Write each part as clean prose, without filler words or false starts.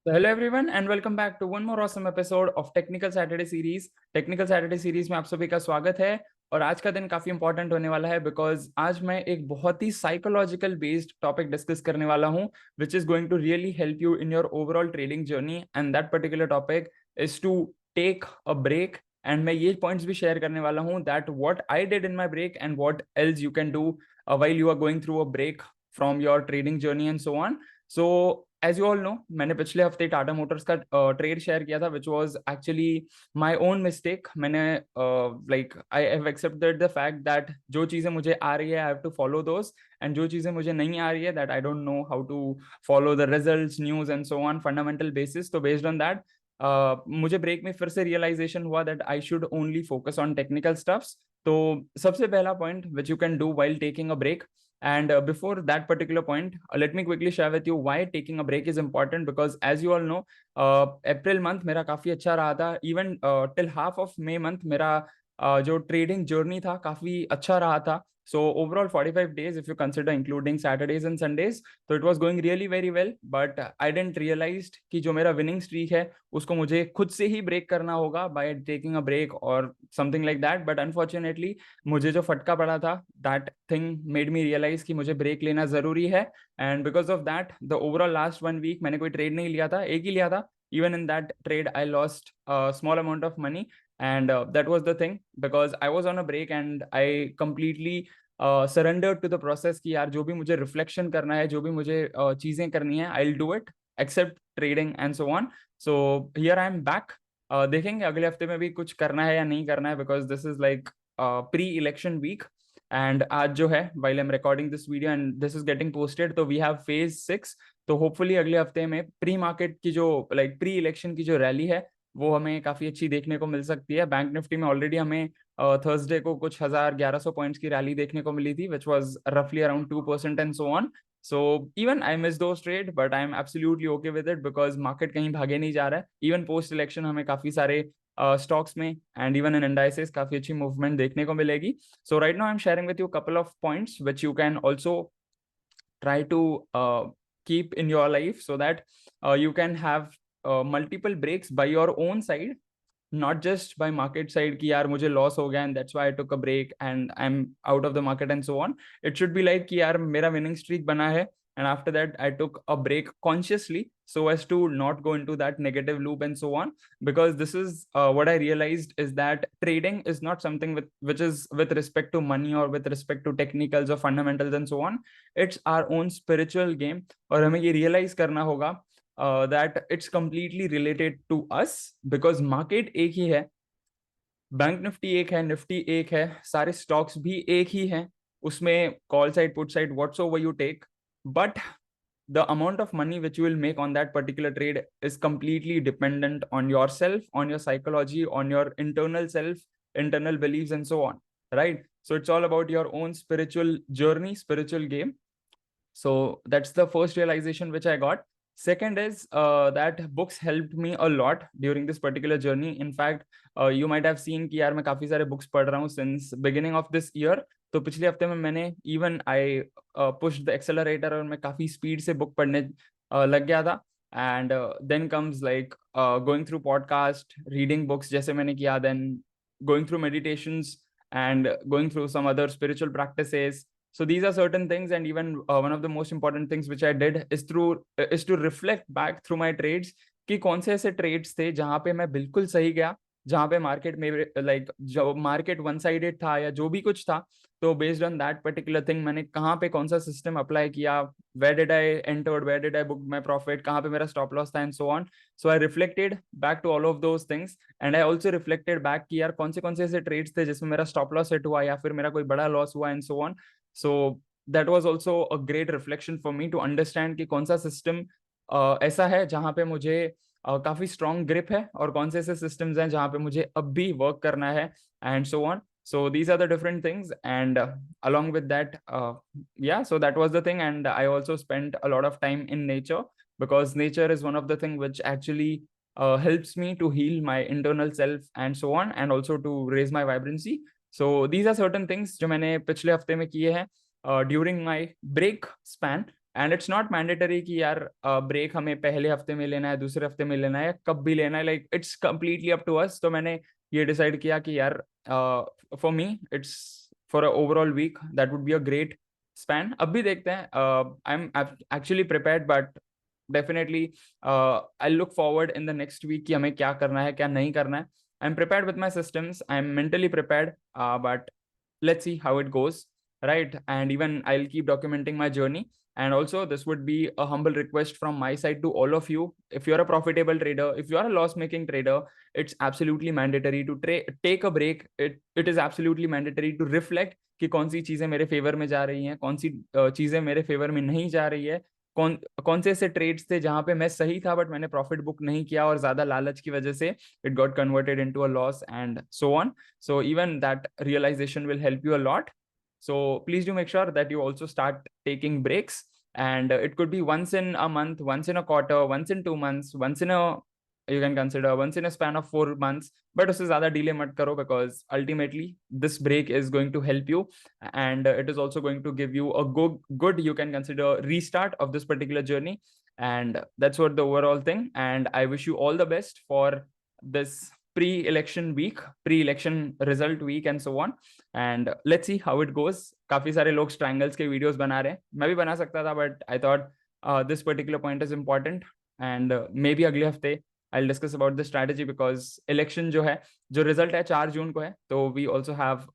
So hello everyone and welcome back to one more awesome episode of Technical Saturday Series. Technical Saturday Series में आप सभी का स्वागत है और आज का दिन काफी इंपॉर्टेंट होने वाला है बिकॉज आज मैं एक बहुत ही साइकोलॉजिकल बेस्ड टॉपिक डिस्कस करने वाला हूँ which is going to really help you in your overall trading journey and that particular topic is to take a break. And मैं ये पॉइंट्स भी शेयर करने वाला हूँ that what I did in my break and what else you can do while you are going through a break from your trading journey and so on. So as you all know, मैंने पिछले हफ्ते Tata motors का trade share किया था which was actually my own mistake. मैंने I have accepted the fact that जो चीजें मुझे आ रही है I have to follow those and जो चीजें मुझे नहीं आ रही है that I don't know how to follow the results news and so on fundamental basis. तो बेस्ड ऑन दैट मुझे ब्रेक में फिर से रियलाइजेशन हुआ that I should only focus on technical stuffs. तो सबसे पहला point which you can do while taking a break. And before that particular point, let me quickly share with you why taking a break is important because as you all know, April month मेरा काफी अच्छा रहा था. Even till half of May month मेरा जो trading journey था काफी अच्छा रहा था. So overall 45 days if you consider including Saturdays and Sundays, so it was going really very well. But I didn't realized कि जो मेरा winning streak है उसको मुझे खुद से ही break करना होगा by taking a break or something like that. But unfortunately मुझे जो फटका पड़ा था that thing made me realize कि मुझे ब्रेक लेना जरूरी है. And because of that the overall last 1 week मैंने कोई ट्रेड नहीं लिया था, एक ही लिया था. Even in that trade I lost small amount of money and that was the thing because I was on a break and I completely surrender to the process कि यार जो भी मुझे रिफ्लेक्शन करना है, जो भी मुझे चीजें करनी है, I will do it except trading and so on. So here I am back. देखेंगे अगले हफ्ते में भी कुछ करना है या नहीं करना है because this is like pre election week. And आज जो है while I'm recording this video and this is getting posted, तो we have phase 6. तो होपफुली अगले हफ्ते में प्री मार्केट की जो प्री इलेक्शन की जो रैली है वो हमें काफी अच्छी देखने को मिल सकती है. बैंक निफ्टी में ऑलरेडी हमें थर्सडे को कुछ 1100 पॉइंट्स की रैली देखने को मिली थी विच वॉज रफली around 2% and so on. So even I miss those trade but I am absolutely okay with it because market कहीं भागे नहीं जा रहा है. इवन पोस्ट इलेक्शन हमें काफी सारे स्टॉक्स में एंड इवन इन इंडाइसेस काफी अच्छी मूवमेंट देखने को मिलेगी. So right now I'm sharing with you a couple of points which you can also try to keep in your life so that you can have multiple breaks by your own side, not just by market side कि यार मुझे loss हो गया and that's why I took a break and I'm out of the market and so on. It should be like कि यार मेरा winning streak बना है and after that I took a break consciously so as to not go into that negative loop and so on. Because this is what I realized is that trading is not something which is with respect to money or with respect to technicals or fundamentals and so on. It's our own spiritual game और हमें ये realize करना होगा that it's completely related to us because market एक ही है, bank Nifty एक है, Nifty एक है, सारे स्टॉक्स भी एक ही हैं. उसमें call side put side whatsoever you take, but the amount of money which you will make on that particular trade is completely dependent on yourself, on your psychology, on your internal self, internal beliefs and so on, right? So it's all about your own spiritual journey, spiritual game. So that's the first realization which I got. Second is that books helped me a lot during this particular journey. In fact, you might have seen कि यार मैं काफी सारे books पढ़ रहा हूँ since beginning of this year. तो पिछले हफ्ते में मैंने even I push the accelerator और मैं काफी स्पीड से बुक पढ़ने लग गया था. And then comes like going through podcast, reading books जैसे मैंने किया, then going through meditations and going through some other spiritual practices. So these are certain things and even one of the most important things which I did is to reflect back through my trades कि कौन से ऐसे trades थे जहां पे मैं बिल्कुल सही गया, जहां पे मार्केट में लाइक जो मार्केट वन साइडेड था या जो भी कुछ था. तो based on that particular thing मैंने कहाँ पे कौन सा सिस्टम अप्लाई किया, where did I entered, where did I book my profit, कहाँ पे मेरा स्टॉप लॉस था and so on. So I reflected back to all of those things and I also reflected back कि यार कौन से ऐसे ट्रेड्स थे जिसमें मेरा स्टॉप लॉस हिट हुआ या फिर मेरा कोई बड़ा लॉस हुआ and so on. So that was also a great reflection for me to understand कि कौन सा सिस्टम ऐसा है जहां पे मुझे काफी स्ट्रॉन्ग ग्रिप है और कौन से ऐसे सिस्टम्स हैं जहां पे मुझे अब भी वर्क करना है and so on. So these are the different things and along with that yeah, so that was the thing. And I also spent a lot of time in nature because nature is one of the thing which actually helps me to heal my internal self and so on and also to raise my vibrancy. So these are certain things जो मैंने पिछले हफ्ते में किए हैं during my break span. And it's not mandatory कि यार break हमें पहले हफ्ते में लेना है, दूसरे हफ्ते में लेना है, या कब भी लेना है, like it's completely up to us. तो मैंने ये डिसाइड किया कि यार for me it's for a overall week that would be a great span. अब भी देखते हैं, I am actually prepared, but definitely I look forward in the next week कि हमें क्या करना है, क्या नहीं करना है। I am prepared with my systems, I am mentally prepared, but let's see how it goes, right? And even I'll keep documenting my journey. And also this would be a humble request from my side to all of you. If you're a profitable trader, if you are a loss making trader, it's absolutely mandatory to take a break. It is absolutely mandatory to reflect कि कौन सी चीजें मेरे favour में जा रही हैं, कौन सी चीजें मेरे फेवर में नहीं जा रही है, कौन कौन से ऐसे ट्रेड्स थे जहां पे मैं सही था बट मैंने प्रॉफिट बुक नहीं किया और ज्यादा लालच की वजह से it got converted into a loss and so on. So even that realization will help you a lot. So please do make sure that you also start taking breaks. And it could be once in a month, once in a quarter, once in 2 months, once in a, you can consider once in a span of 4 months. But usse zyada delay mat karo, because ultimately this break is going to help you, and it is also going to give you a good, you can consider, restart of this particular journey. And that's what the overall thing. And I wish you all the best for this pre-election week, pre-election result week, and so on. And let's see how it goes. काफी सारे लोग strangles के videos बना रहे हैं, मैं भी बना सकता था, but I thought this particular point is important. And maybe अगले हफ्ते I'll discuss about the strategy, because election जो है, जो result है 4 जून को है, तो we also have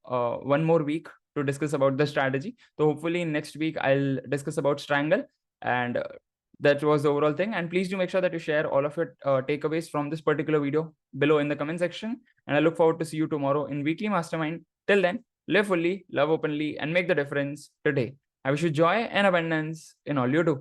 one more week to discuss about the strategy. So hopefully next week I'll discuss about strangle. And that was the overall thing. And please do make sure that you share all of your takeaways from this particular video below in the comment section. And I look forward to see you tomorrow in Weekly Mastermind. Till then, live fully, love openly, and make the difference today. I wish you joy and abundance in all you do.